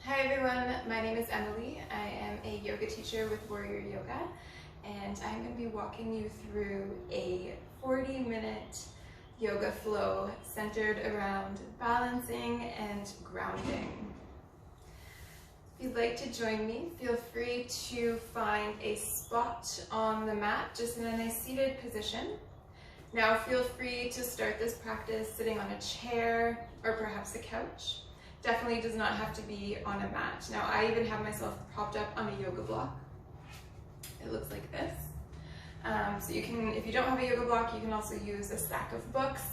Hi everyone, my name is Emily. I am a yoga teacher with Warrior Yoga, and I'm going to be walking you through a 40-minute yoga flow centered around balancing and grounding. If you'd like to join me, feel free to find a spot on the mat, just in a nice seated position. Now feel free to start this practice sitting on a chair or perhaps a couch. Definitely does not have to be on a mat. Now I even have myself propped up on a yoga block. It looks like this. So you can, if you don't have a yoga block, you can also use a stack of books.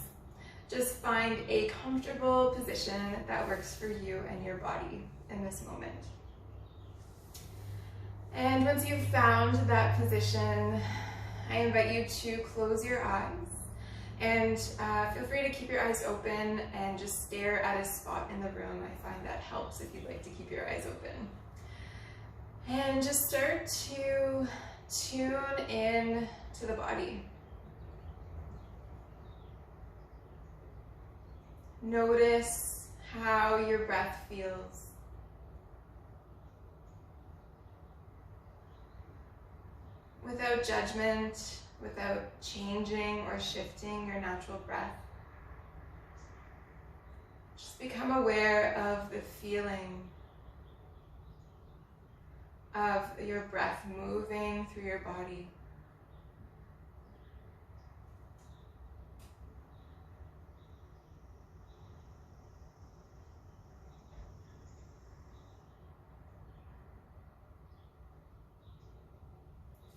Just find a comfortable position that works for you and your body in this moment. And once you've found that position, I invite you to close your eyes. And feel free to keep your eyes open and just stare at a spot in the room. I find that helps if you'd like to keep your eyes open. And just start to tune in to the body. Notice how your breath feels. Without judgment, without changing or shifting your natural breath. Just become aware of the feeling of your breath moving through your body.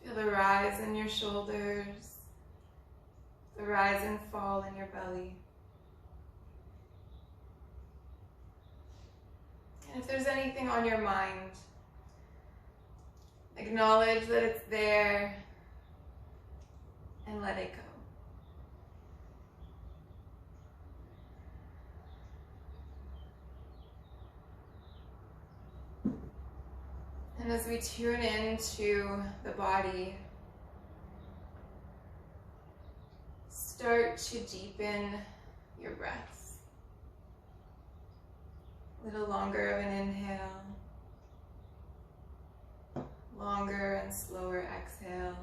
Feel the rise in your shoulders, the rise and fall in your belly. And if there's anything on your mind, acknowledge that it's there and let it go. And as we tune into the body, start to deepen your breaths. A little longer of an inhale, longer and slower exhale.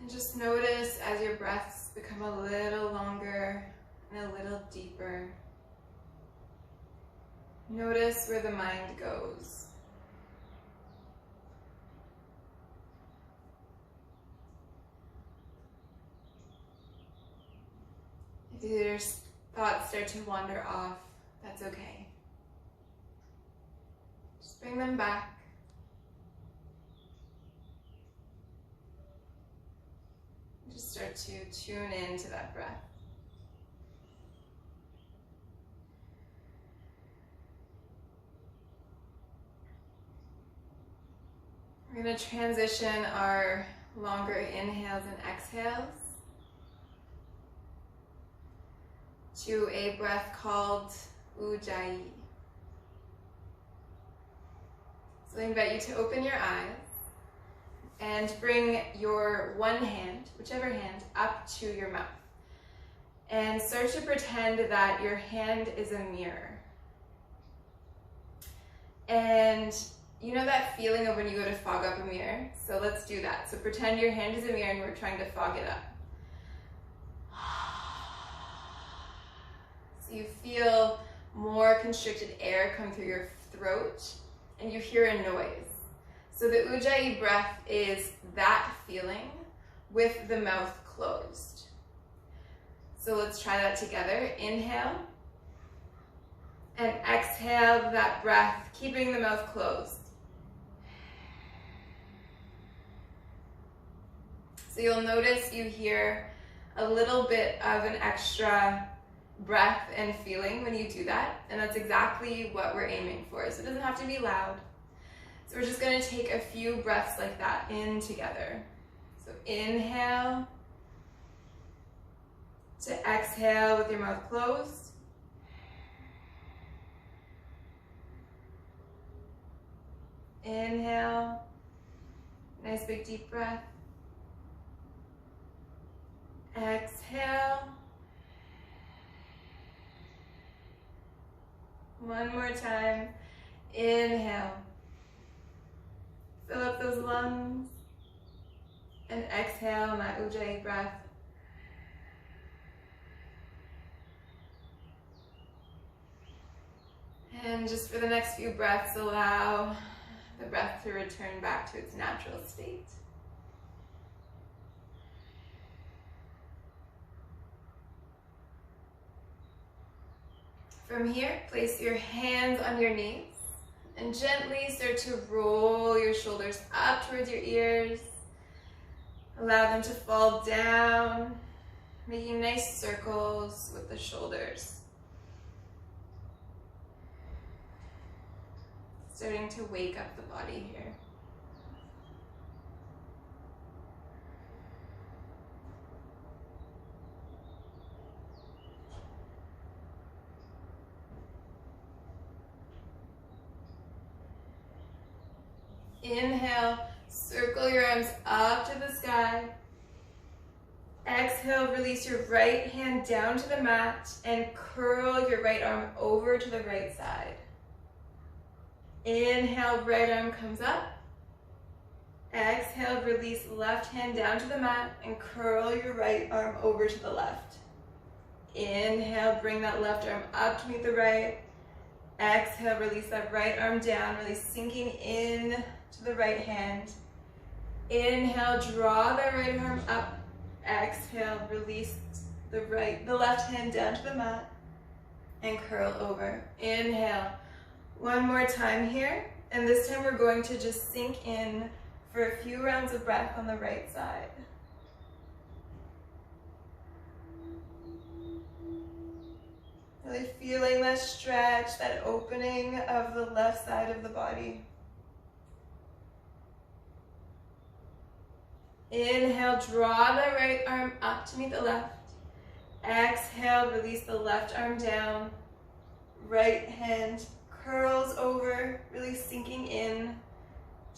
And just notice as your breaths become a little longer and a little deeper. Notice where the mind goes. If your thoughts start to wander off, that's okay. Just bring them back. Just start to tune into that breath. We're going to transition our longer inhales and exhales to a breath called Ujjayi. So I invite you to open your eyes and bring your one hand, whichever hand, up to your mouth. And start to pretend that your hand is a mirror. And you know that feeling of when you go to fog up a mirror? So let's do that. So pretend your hand is a mirror and we're trying to fog it up. So you feel more constricted air come through your throat and you hear a noise. So the Ujjayi breath is that feeling with the mouth closed. So let's try that together. Inhale and exhale that breath, keeping the mouth closed. So you'll notice you hear a little bit of an extra breath and feeling when you do that, and that's exactly what we're aiming for. So it doesn't have to be loud. So we're just going to take a few breaths like that in together. So inhale to exhale with your mouth closed. Inhale, nice big deep breath. Exhale. One more time. Inhale. Fill up those lungs. And exhale, my ujjayi breath. And just for the next few breaths, allow the breath to return back to its natural state. From here, place your hands on your knees and gently start to roll your shoulders up towards your ears. Allow them to fall down, making nice circles with the shoulders. Starting to wake up the body here. Inhale, circle your arms up to the sky. Exhale, release your right hand down to the mat and curl your right arm over to the right side. Inhale, right arm comes up. Exhale, release left hand down to the mat and curl your right arm over to the left. Inhale, bring that left arm up to meet the right. Exhale, release that right arm down, really sinking in to the right hand. Inhale, draw the right arm up. Exhale, release the left hand down to the mat and curl over. Inhale, one more time here. And this time we're going to just sink in for a few rounds of breath on the right side. Really feeling that stretch, that opening of the left side of the body. Inhale, draw the right arm up to meet the left. Exhale, release the left arm down. Right hand curls over, really sinking in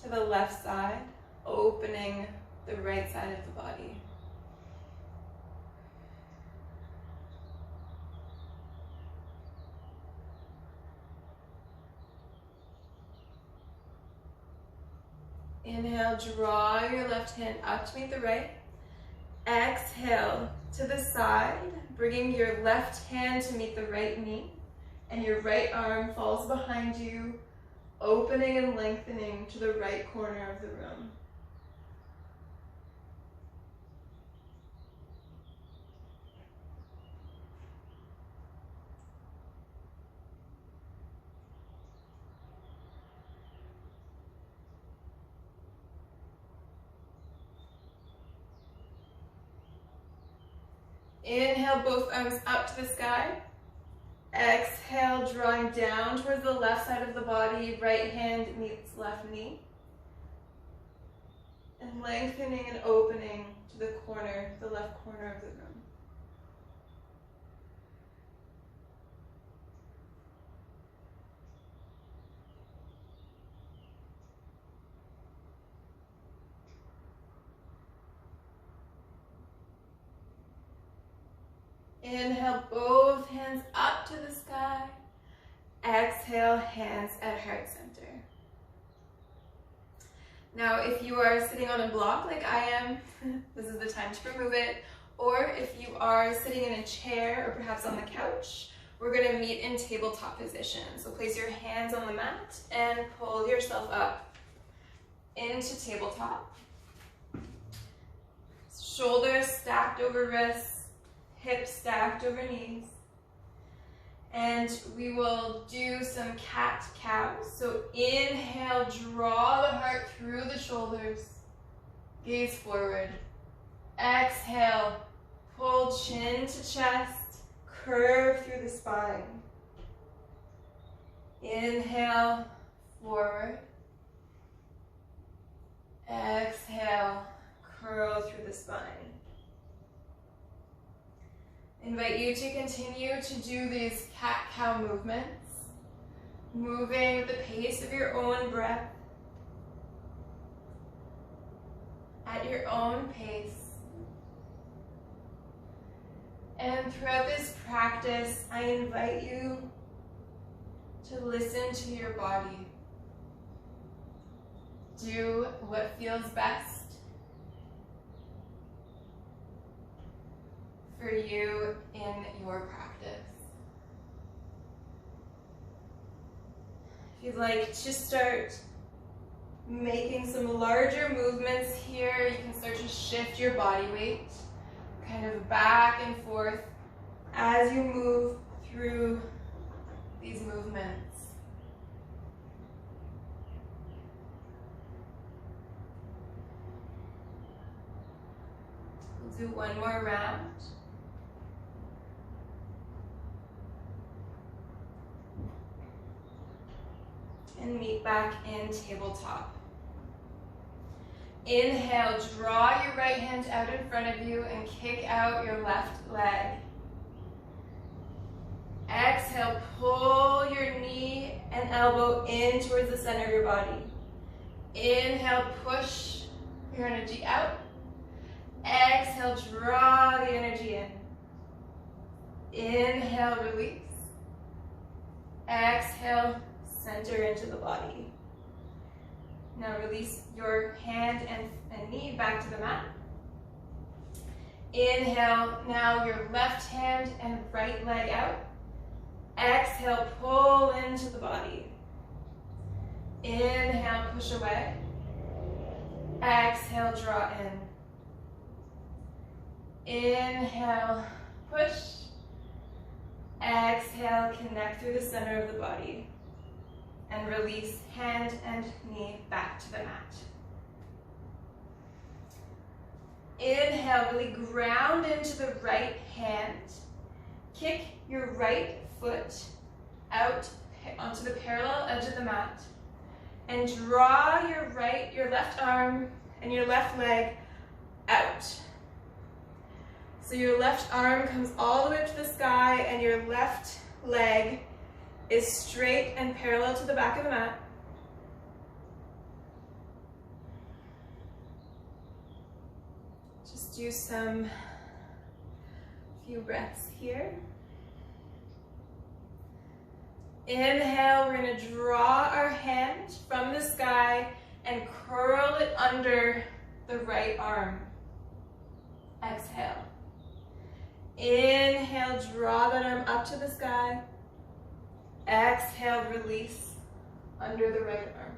to the left side, opening the right side of the body. Inhale, draw your left hand up to meet the right. Exhale to the side, bringing your left hand to meet the right knee, and your right arm falls behind you, opening and lengthening to the right corner of the room. Inhale, both arms up to the sky. Exhale, drawing down towards the left side of the body. Right hand meets left knee. And lengthening and opening to the corner, the left corner of the room. Inhale, both hands up to the sky. Exhale, hands at heart center. Now, if you are sitting on a block like I am, this is the time to remove it. Or if you are sitting in a chair or perhaps on the couch, we're going to meet in tabletop position. So place your hands on the mat and pull yourself up into tabletop. Shoulders stacked over wrists. Hips stacked over knees. And we will do some cat-cow. So inhale, draw the heart through the shoulders. Gaze forward. Exhale, pull chin to chest. curve through the spine. Inhale, forward. Exhale, curl through the spine. Invite you to continue to do these cat-cow movements, moving with the pace of your own breath, at your own pace. And throughout this practice, I invite you to listen to your body. Do what feels best for you in your practice. If you'd like to start making some larger movements here, you can start to shift your body weight kind of back and forth as you move through these movements. We'll do one more round. And meet back in tabletop. Inhale, draw your right hand out in front of you and kick out your left leg. Exhale, pull your knee and elbow in towards the center of your body. Inhale, push your energy out. Exhale, draw the energy in. Inhale, release. Exhale, center into the body. Now release your hand and knee back to the mat. Inhale, now your left hand and right leg out. Exhale, pull into the body. Inhale, push away. Exhale, draw in. Inhale, push. Exhale, connect through the center of the body. And release hand and knee back to the mat. Inhale, really ground into the right hand. Kick your right foot out onto the parallel edge of the mat. And draw your left arm and your left leg out. So your left arm comes all the way up to the sky and your left leg is straight and parallel to the back of the mat. Just do some few breaths here. Inhale, we're going to draw our hand from the sky and curl it under the right arm. Exhale. Inhale, draw that arm up to the sky. Exhale, release under the right arm.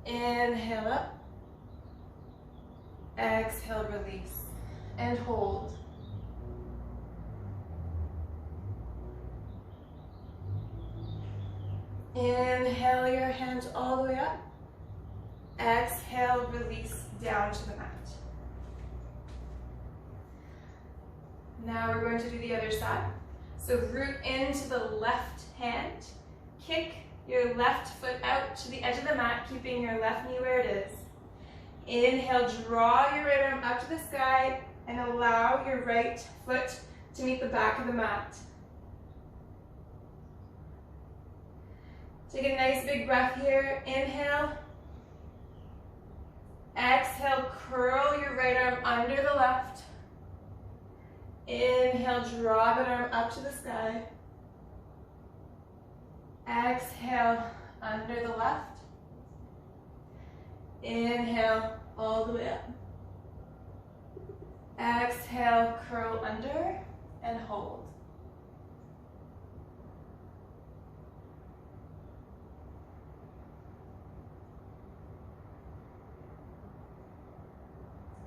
Inhale up. Exhale, release. And hold. Inhale your hand all the way up. Exhale, release down to the mat. Now we're going to do the other side. So root into the left hand. Kick your left foot out to the edge of the mat, keeping your left knee where it is. Inhale, draw your right arm up to the sky and allow your right foot to meet the back of the mat. Take a nice big breath here. Inhale. Exhale, curl your right arm under the left. Inhale, draw that arm up to the sky. Exhale, under the left. Inhale, all the way up. Exhale, curl under and hold.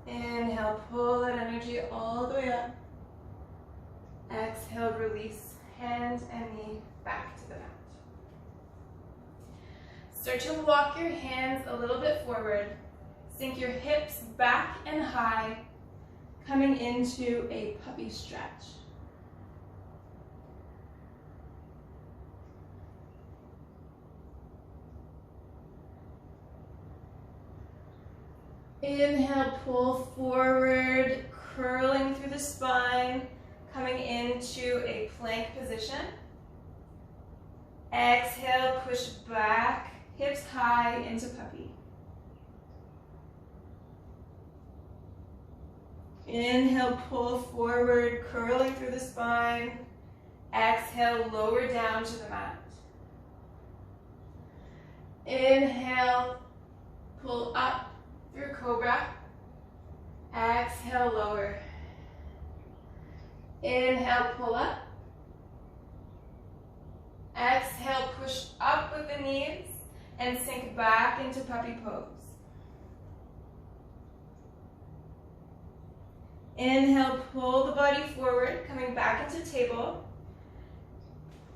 Inhale, pull that energy all the way up. Exhale, release hand and knee back to the mat. Start to walk your hands a little bit forward. Sink your hips back and high, coming into a puppy stretch. Inhale, pull forward, curling through the spine, coming into a plank position. Exhale, push back, hips high into puppy. Inhale, pull forward, curling through the spine. Exhale, lower down to the mat. Inhale, pull up through cobra. Exhale, lower. Inhale, pull up. Exhale, push up with the knees and sink back into puppy pose. Inhale, pull the body forward, coming back into table.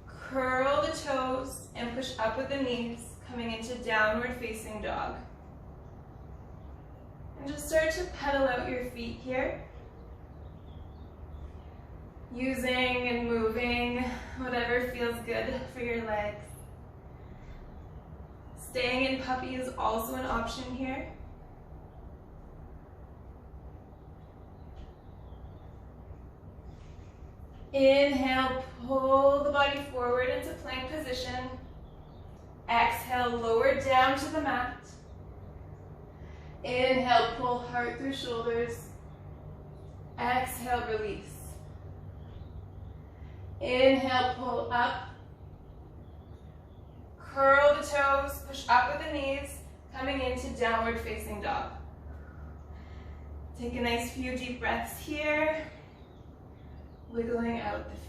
Curl the toes and push up with the knees, coming into downward facing dog. And just start to pedal out your feet here. Using and moving whatever feels good for your legs. Staying in puppy is also an option here. Inhale, pull the body forward into plank position. Exhale, lower down to the mat. Inhale, pull heart through shoulders. Exhale, release. Inhale, pull up. Curl the toes, push up with the knees, coming into downward facing dog. Take a nice few deep breaths here, wiggling out the feet.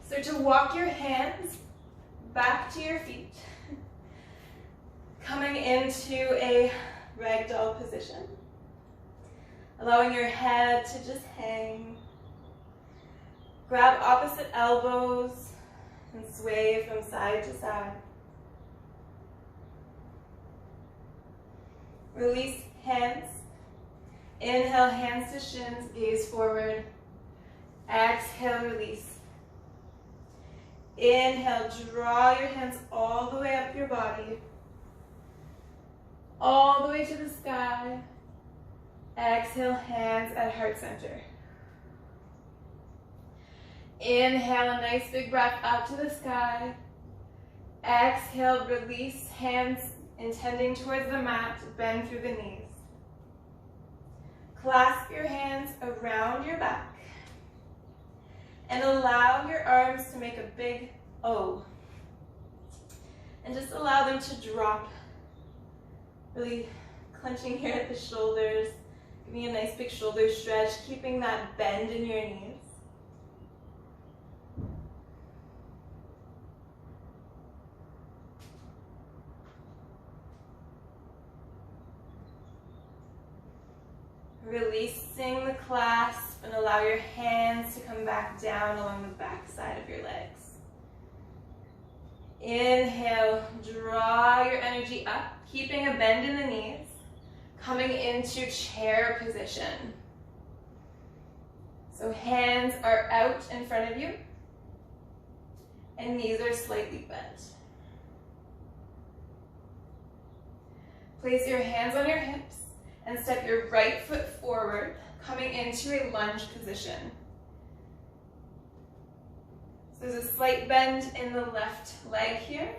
So to walk your hands back to your feet, coming into a ragdoll position. Allowing your head to just hang. Grab opposite elbows and sway from side to side. Release hands. Inhale, hands to shins, gaze forward. Exhale, release. Inhale, draw your hands all the way up your body. All the way to the sky. Exhale, hands at heart center. Inhale, a nice big breath up to the sky. Exhale, release, hands intending towards the mat, bend through the knees. Clasp your hands around your back. And allow your arms to make a big O. And just allow them to drop. Really clenching here at the shoulders. Give me a nice big shoulder stretch, keeping that bend in your knees. Releasing the clasp and allow your hands to come back down along the back side of your legs. Inhale, draw your energy up, keeping a bend in the knees. Coming into chair position. So hands are out in front of you and knees are slightly bent. Place your hands on your hips and step your right foot forward, coming into a lunge position. So there's a slight bend in the left leg here.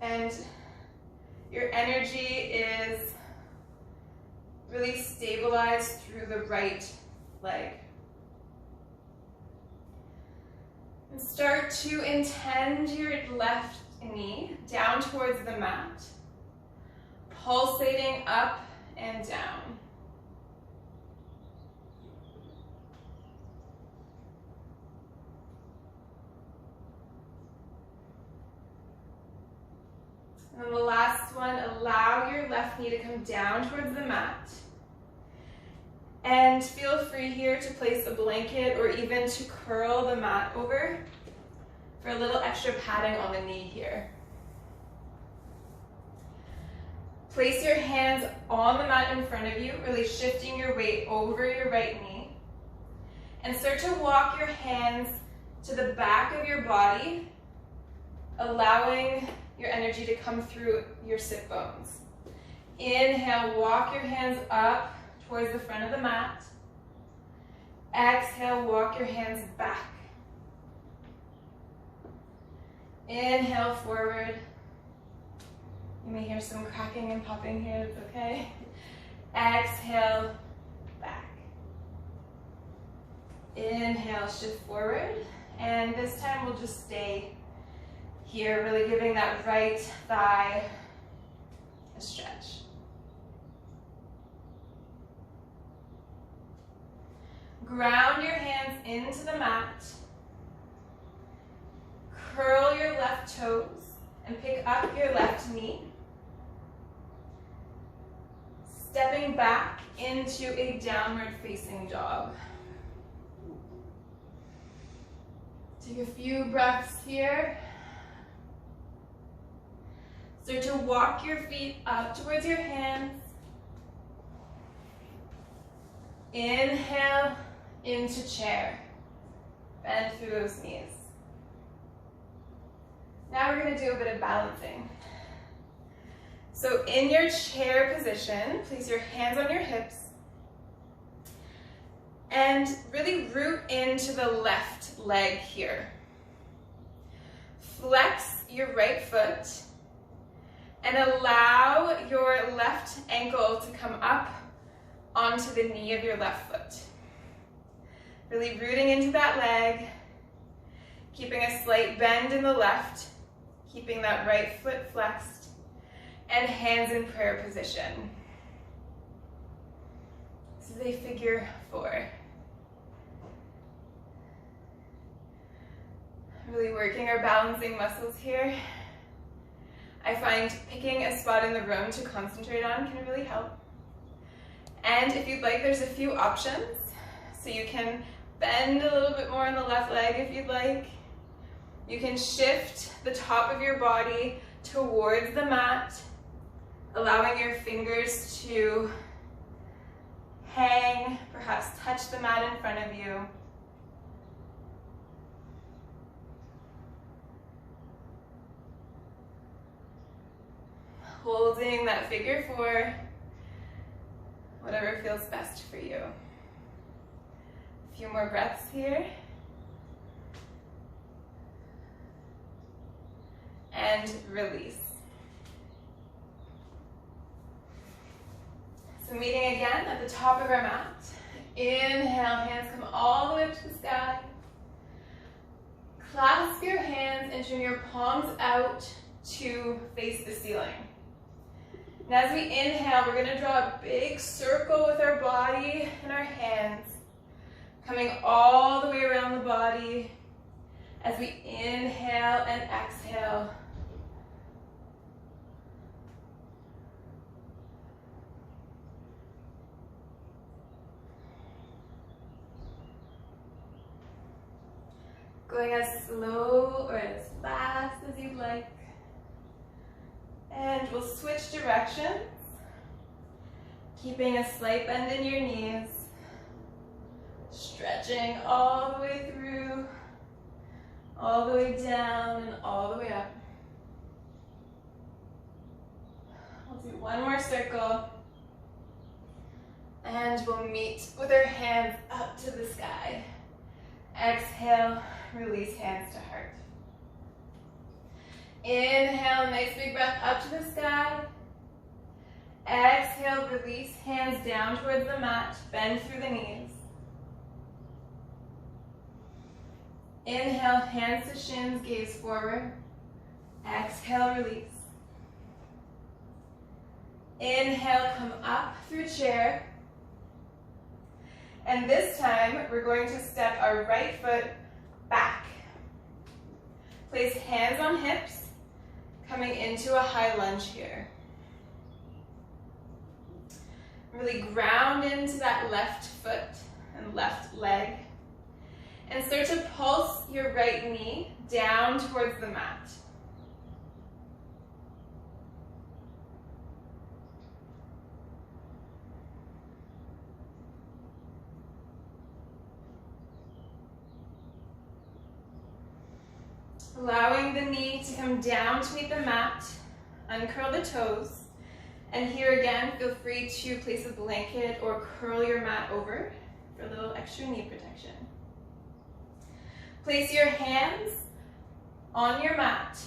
And your energy is really stabilized through the right leg. And start to intend your left knee down towards the mat, pulsating up and down. And the last one, allow your left knee to come down towards the mat. And feel free here to place a blanket or even to curl the mat over for a little extra padding on the knee here. Place your hands on the mat in front of you, really shifting your weight over your right knee. And start to walk your hands to the back of your body, allowing your energy to come through your sit bones. Inhale, walk your hands up towards the front of the mat. Exhale, walk your hands back. Inhale, forward. You may hear some cracking and popping here, it's okay. Exhale, back. Inhale, shift forward. And this time we'll just stay here, really giving that right thigh a stretch. Ground your hands into the mat. Curl your left toes and pick up your left knee. Stepping back into a downward facing dog. Take a few breaths here. Start to walk your feet up towards your hands. Inhale into chair. Bend through those knees. Now we're going to do a bit of balancing. So in your chair position, place your hands on your hips and really root into the left leg here. Flex your right foot and allow your left ankle to come up onto the knee of your left foot. Really rooting into that leg, keeping a slight bend in the left, keeping that right foot flexed, and hands in prayer position. This is a figure 4. Really working our balancing muscles here. I find picking a spot in the room to concentrate on can really help. And if you'd like, there's a few options. So you can bend a little bit more on the left leg if you'd like. You can shift the top of your body towards the mat, allowing your fingers to hang, perhaps touch the mat in front of you. Holding that figure 4, whatever feels best for you. A few more breaths here. And release. So meeting again at the top of our mat. Inhale, hands come all the way up to the sky. Clasp your hands and turn your palms out to face the ceiling. And as we inhale, we're going to draw a big circle with our body and our hands, coming all the way around the body as we inhale and exhale. Going as slow or as fast as you'd like. And we'll switch directions, keeping a slight bend in your knees, stretching all the way through, all the way down, and all the way up. We'll do one more circle, and we'll meet with our hands up to the sky. Exhale, release hands to heart. Inhale, nice big breath up to the sky. Exhale, release hands down towards the mat, bend through the knees. Inhale, hands to shins, gaze forward. Exhale, release. Inhale, come up through chair. And this time, we're going to step our right foot back. Place hands on hips, coming into a high lunge here. Really ground into that left foot and left leg. And start to pulse your right knee down towards the mat. Allowing the knee to come down to meet the mat, uncurl the toes, and here again, feel free to place a blanket or curl your mat over for a little extra knee protection. Place your hands on your mat,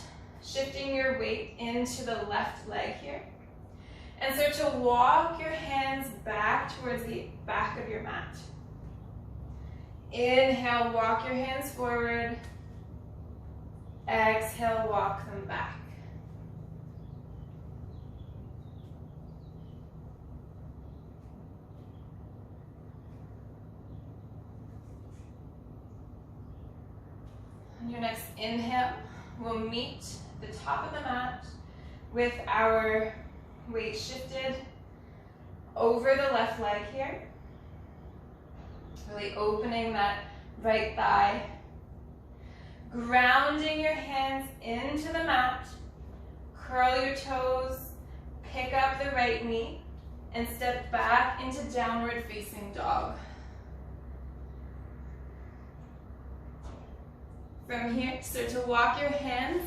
shifting your weight into the left leg here. And start to walk your hands back towards the back of your mat. Inhale, walk your hands forward. Exhale, walk them back. On your next inhale, we'll meet the top of the mat with our weight shifted over the left leg here. Really opening that right thigh. Grounding your hands into the mat. Curl your toes. Pick up the right knee and step back into downward facing dog. From here, start to walk your hands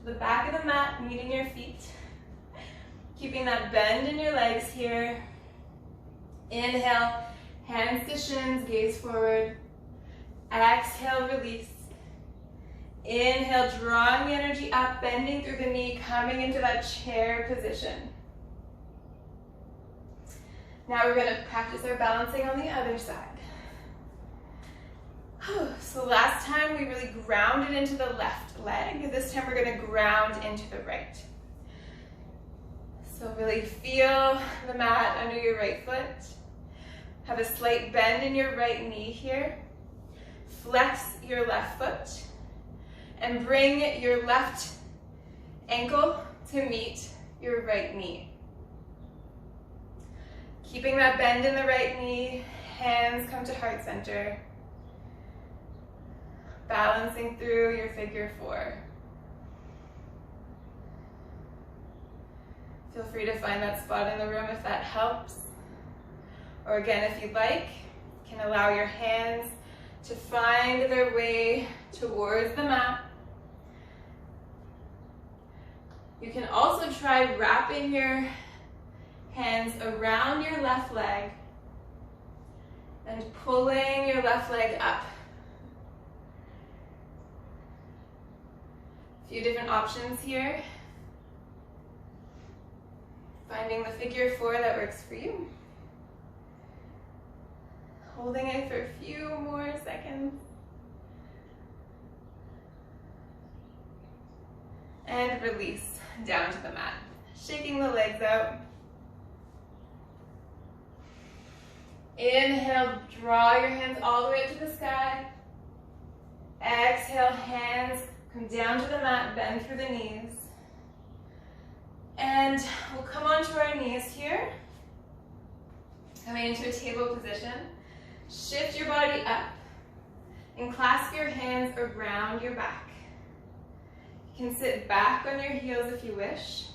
to the back of the mat, meeting your feet. Keeping that bend in your legs here. Inhale, hands to shins, gaze forward. Exhale, release. Inhale, drawing the energy up, bending through the knee, coming into that chair position. Now we're going to practice our balancing on the other side. So last time we really grounded into the left leg. This time we're going to ground into the right. So really feel the mat under your right foot. Have a slight bend in your right knee here. Flex your left foot and bring your left ankle to meet your right knee. Keeping that bend in the right knee, hands come to heart center. Balancing through your figure four. Feel free to find that spot in the room if that helps. Or again, if you'd like, you can allow your hands to find their way towards the mat. You can also try wrapping your hands around your left leg and pulling your left leg up. A few different options here. Finding the figure four that works for you. Holding it for a few more seconds. And release down to the mat. Shaking the legs out. Inhale, draw your hands all the way up to the sky. Exhale, hands come down to the mat, bend through the knees. And we'll come onto our knees here. Coming into a table position. Shift your body up and clasp your hands around your back. You can sit back on your heels if you wish.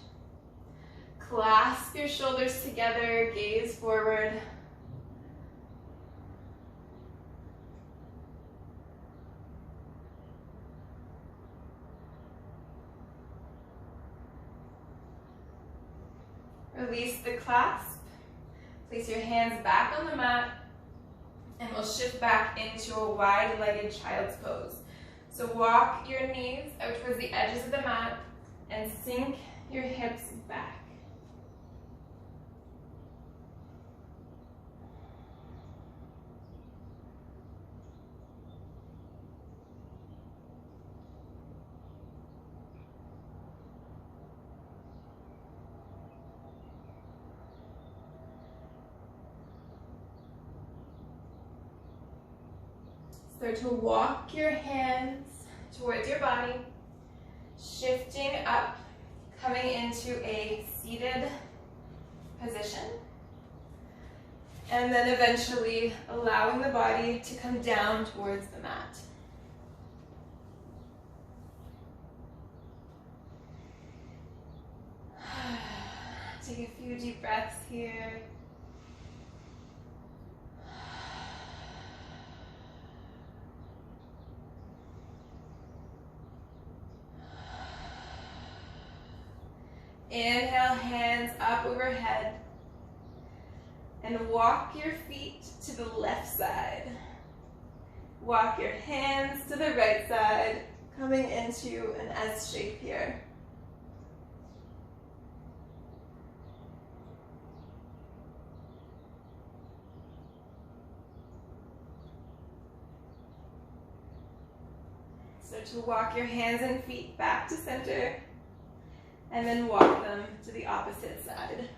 Clasp your shoulders together, gaze forward. Release the clasp. Place your hands back on the mat. And we'll shift back into a wide-legged child's pose. So walk your knees out towards the edges of the mat and sink your hips back. Start to walk your hands towards your body, shifting up, coming into a seated position, and then eventually allowing the body to come down towards the mat. Take a few deep breaths here. Inhale, hands up overhead. And walk your feet to the left side. Walk your hands to the right side, coming into an S shape here. So to walk your hands and feet back to center, and then walk them to the opposite side.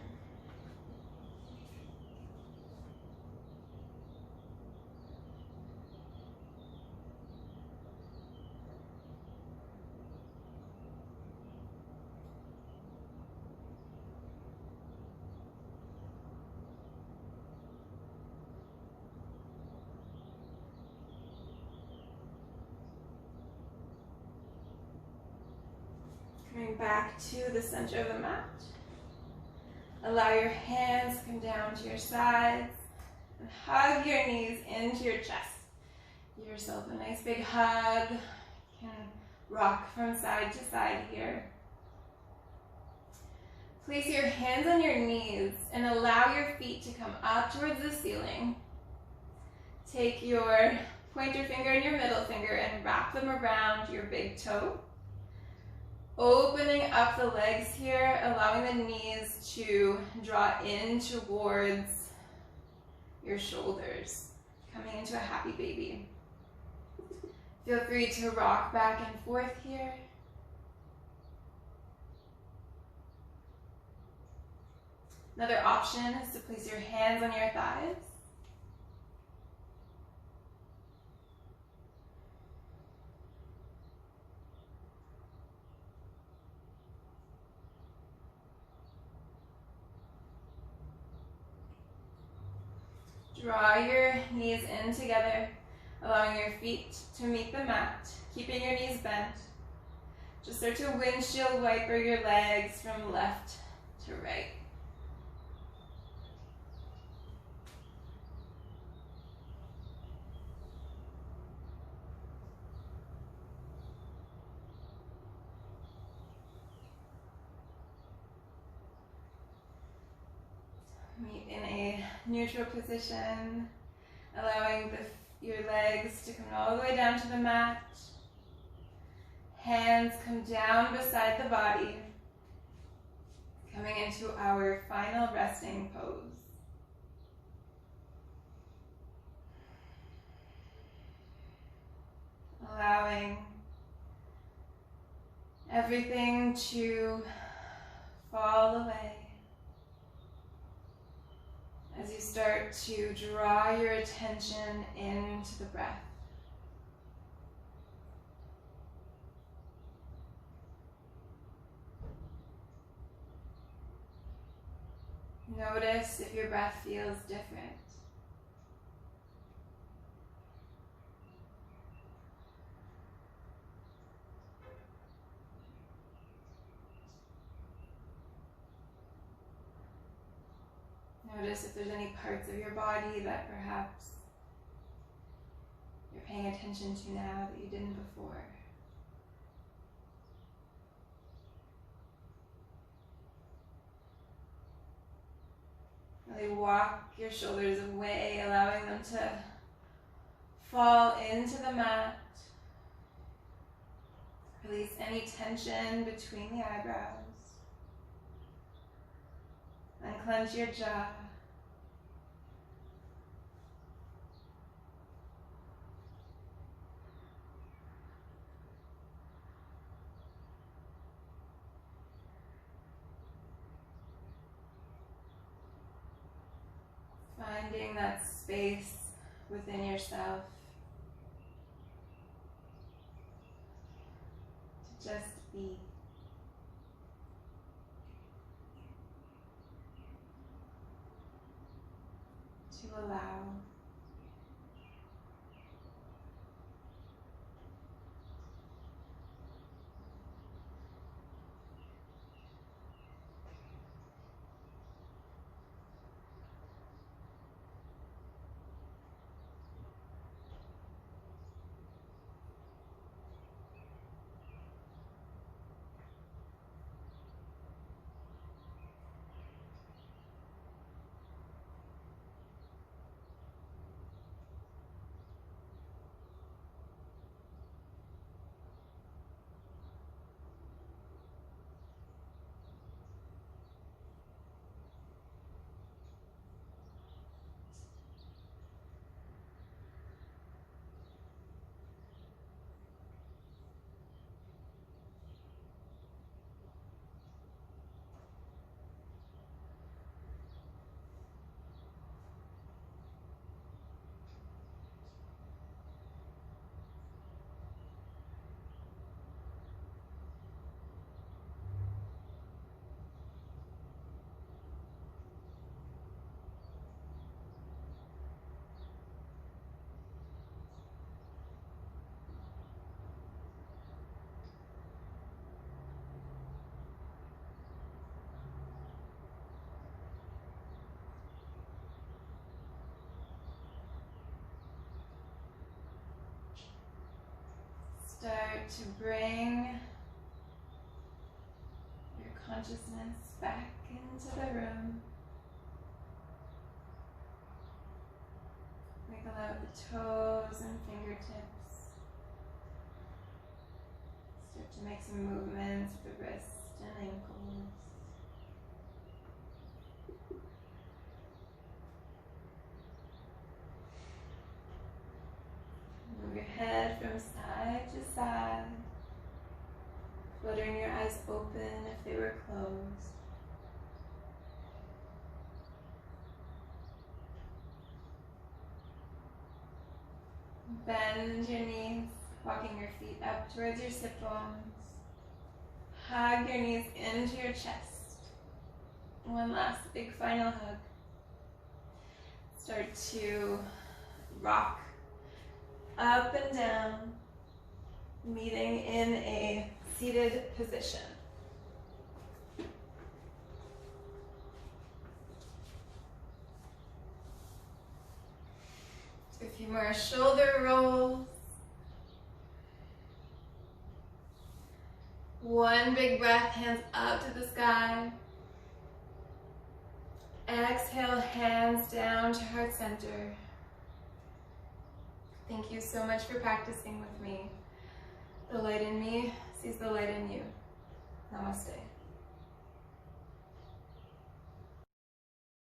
Coming back to the center of the mat. Allow your hands to come down to your sides and hug your knees into your chest. Give yourself a nice big hug. You can rock from side to side here. Place your hands on your knees and allow your feet to come up towards the ceiling. Take your pointer finger and your middle finger and wrap them around your big toe. Opening up the legs here, allowing the knees to draw in towards your shoulders, coming into a happy baby. Feel free to rock back and forth here. Another option is to place your hands on your thighs. Draw your knees in together, allowing your feet to meet the mat, keeping your knees bent. Just start to windshield wiper your legs from left to right. Meet in a neutral position, allowing your legs to come all the way down to the mat. Hands come down beside the body, coming into our final resting pose. Allowing everything to fall away. As you start to draw your attention into the breath. Notice if your breath feels different. Notice if there's any parts of your body that perhaps you're paying attention to now that you didn't before. Really walk your shoulders away, allowing them to fall into the mat. Release any tension between the eyebrows. Unclench your jaw. Finding that space within yourself to just be. To allow. Start to bring your consciousness back into the room. Wiggle out the toes and fingertips. Start to make some movements with the wrists and ankles. Move your head from side to side, fluttering your eyes open if they were closed. Bend your knees, walking your feet up towards your sit bones. Hug your knees into your chest. One last big final hug. Start to rock up and down, meeting in a seated position. Do a few more shoulder rolls. One big breath, hands up to the sky. Exhale, hands down to heart center. Thank you so much for practicing with me. The light in me sees the light in you. Namaste.